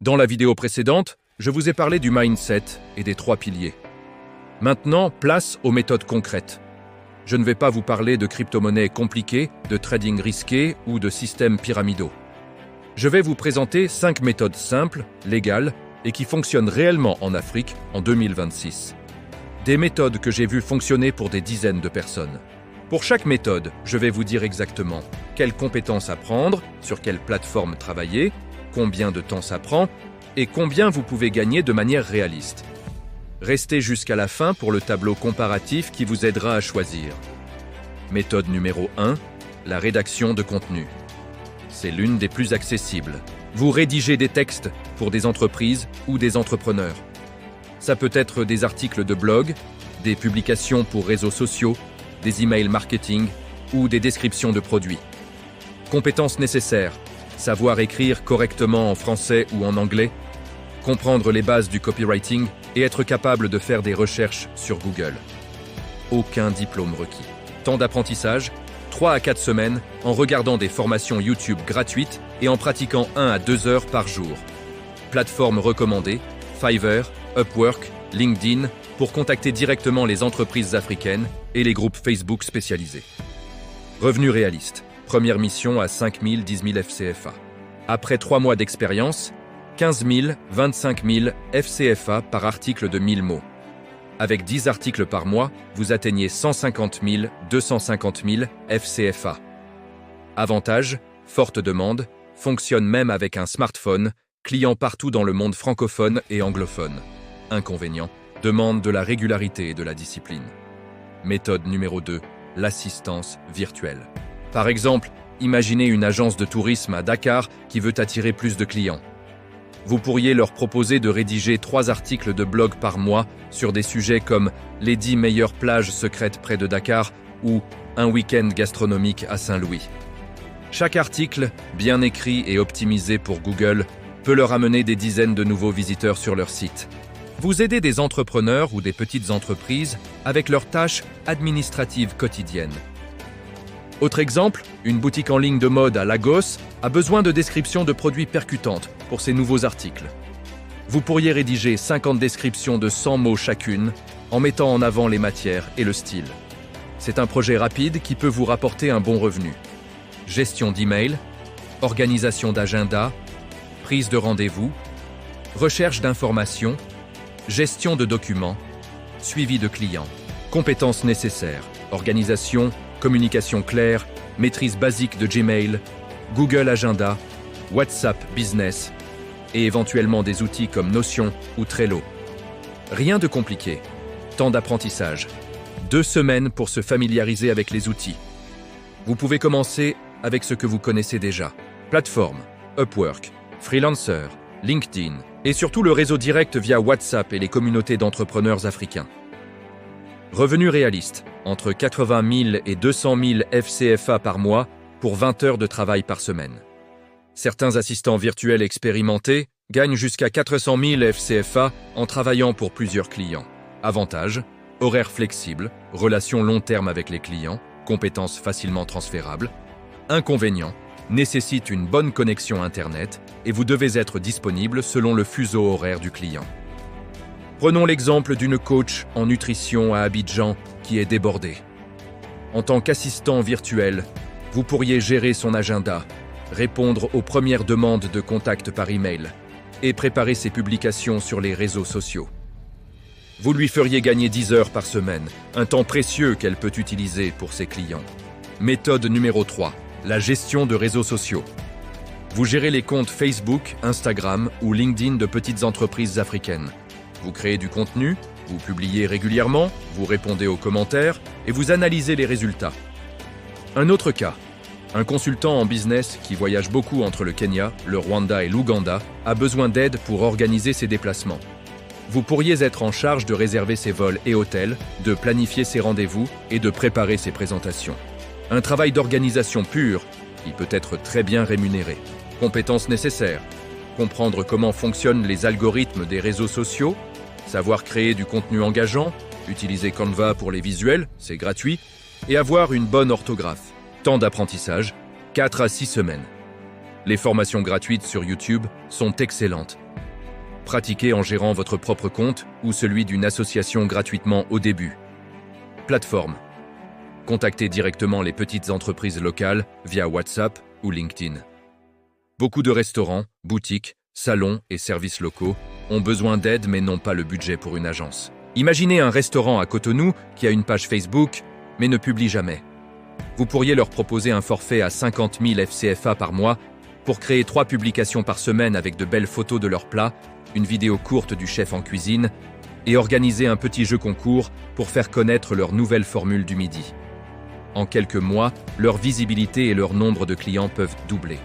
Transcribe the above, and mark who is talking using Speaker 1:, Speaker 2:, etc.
Speaker 1: Dans la vidéo précédente, je vous ai parlé du mindset et des 3 piliers. Maintenant, place aux méthodes concrètes. Je ne vais pas vous parler de crypto-monnaies compliquées, de trading risqué ou de systèmes pyramidaux. Je vais vous présenter 5 méthodes simples, légales et qui fonctionnent réellement en Afrique en 2026. Des méthodes que j'ai vues fonctionner pour des dizaines de personnes. Pour chaque méthode, je vais vous dire exactement quelles compétences apprendre, sur quelle plateforme travailler, combien de temps ça prend et combien vous pouvez gagner de manière réaliste. Restez jusqu'à la fin pour le tableau comparatif qui vous aidera à choisir. Méthode numéro 1, la rédaction de contenu. C'est l'une des plus accessibles. Vous rédigez des textes pour des entreprises ou des entrepreneurs. Ça peut être des articles de blog, des publications pour réseaux sociaux, des emails marketing ou des descriptions de produits. Compétences nécessaires, savoir écrire correctement en français ou en anglais, comprendre les bases du copywriting et être capable de faire des recherches sur Google. Aucun diplôme requis. Temps d'apprentissage, 3 à 4 semaines en regardant des formations YouTube gratuites et en pratiquant 1 à 2 heures par jour. Plateforme recommandée, Fiverr, Upwork, LinkedIn, pour contacter directement les entreprises africaines et les groupes Facebook spécialisés. Revenu réaliste. Première mission à 5 000, 10 000 FCFA. Après 3 mois d'expérience, 15 000, 25 000 FCFA par article de 1000 mots. Avec 10 articles par mois, vous atteignez 150 000, 250 000 FCFA. Avantage, forte demande, fonctionne même avec un smartphone, client partout dans le monde francophone et anglophone. Inconvénient, demande de la régularité et de la discipline. Méthode numéro 2, l'assistance virtuelle. Par exemple, imaginez une agence de tourisme à Dakar qui veut attirer plus de clients. Vous pourriez leur proposer de rédiger 3 articles de blog par mois sur des sujets comme les 10 meilleures plages secrètes près de Dakar ou un week-end gastronomique à Saint-Louis. Chaque article, bien écrit et optimisé pour Google, peut leur amener des dizaines de nouveaux visiteurs sur leur site. Vous aidez des entrepreneurs ou des petites entreprises avec leurs tâches administratives quotidiennes. Autre exemple, une boutique en ligne de mode à Lagos a besoin de descriptions de produits percutantes pour ses nouveaux articles. Vous pourriez rédiger 50 descriptions de 100 mots chacune en mettant en avant les matières et le style. C'est un projet rapide qui peut vous rapporter un bon revenu. Gestion d'email, organisation d'agenda, prise de rendez-vous, recherche d'informations, gestion de documents, suivi de clients. Compétences nécessaires, organisation, communication claire, maîtrise basique de Gmail, Google Agenda, WhatsApp Business et éventuellement des outils comme Notion ou Trello. Rien de compliqué. Temps d'apprentissage. 2 semaines pour se familiariser avec les outils. Vous pouvez commencer avec ce que vous connaissez déjà. Plateforme, Upwork, Freelancer, LinkedIn et surtout le réseau direct via WhatsApp et les communautés d'entrepreneurs africains. Revenu réaliste, entre 80 000 et 200 000 FCFA par mois pour 20 heures de travail par semaine. Certains assistants virtuels expérimentés gagnent jusqu'à 400 000 FCFA en travaillant pour plusieurs clients. Avantage, horaire flexible, relations long terme avec les clients, compétences facilement transférables. Inconvénient, nécessite une bonne connexion Internet et vous devez être disponible selon le fuseau horaire du client. Prenons l'exemple d'une coach en nutrition à Abidjan qui est débordée. En tant qu'assistant virtuel, vous pourriez gérer son agenda, répondre aux premières demandes de contact par email et préparer ses publications sur les réseaux sociaux. Vous lui feriez gagner 10 heures par semaine, un temps précieux qu'elle peut utiliser pour ses clients. Méthode numéro 3, la gestion de réseaux sociaux. Vous gérez les comptes Facebook, Instagram ou LinkedIn de petites entreprises africaines. Vous créez du contenu, vous publiez régulièrement, vous répondez aux commentaires et vous analysez les résultats. Un autre cas, un consultant en business qui voyage beaucoup entre le Kenya, le Rwanda et l'Ouganda a besoin d'aide pour organiser ses déplacements. Vous pourriez être en charge de réserver ses vols et hôtels, de planifier ses rendez-vous et de préparer ses présentations. Un travail d'organisation pur, qui peut être très bien rémunéré. Compétences nécessaires, comprendre comment fonctionnent les algorithmes des réseaux sociaux, savoir créer du contenu engageant, utiliser Canva pour les visuels, c'est gratuit, et avoir une bonne orthographe. Temps d'apprentissage, 4 à 6 semaines. Les formations gratuites sur YouTube sont excellentes Pratiquez en gérant votre propre compte ou celui d'une association gratuitement au début. Plateforme. Contactez directement les petites entreprises locales via WhatsApp ou LinkedIn. Beaucoup de restaurants, boutiques, salons et services locaux ont besoin d'aide mais n'ont pas le budget pour une agence. Imaginez un restaurant à Cotonou qui a une page Facebook mais ne publie jamais. Vous pourriez leur proposer un forfait à 50 000 FCFA par mois pour créer 3 publications par semaine avec de belles photos de leurs plats, une vidéo courte du chef en cuisine et organiser un petit jeu concours pour faire connaître leur nouvelle formule du midi. En quelques mois, leur visibilité et leur nombre de clients peuvent doubler.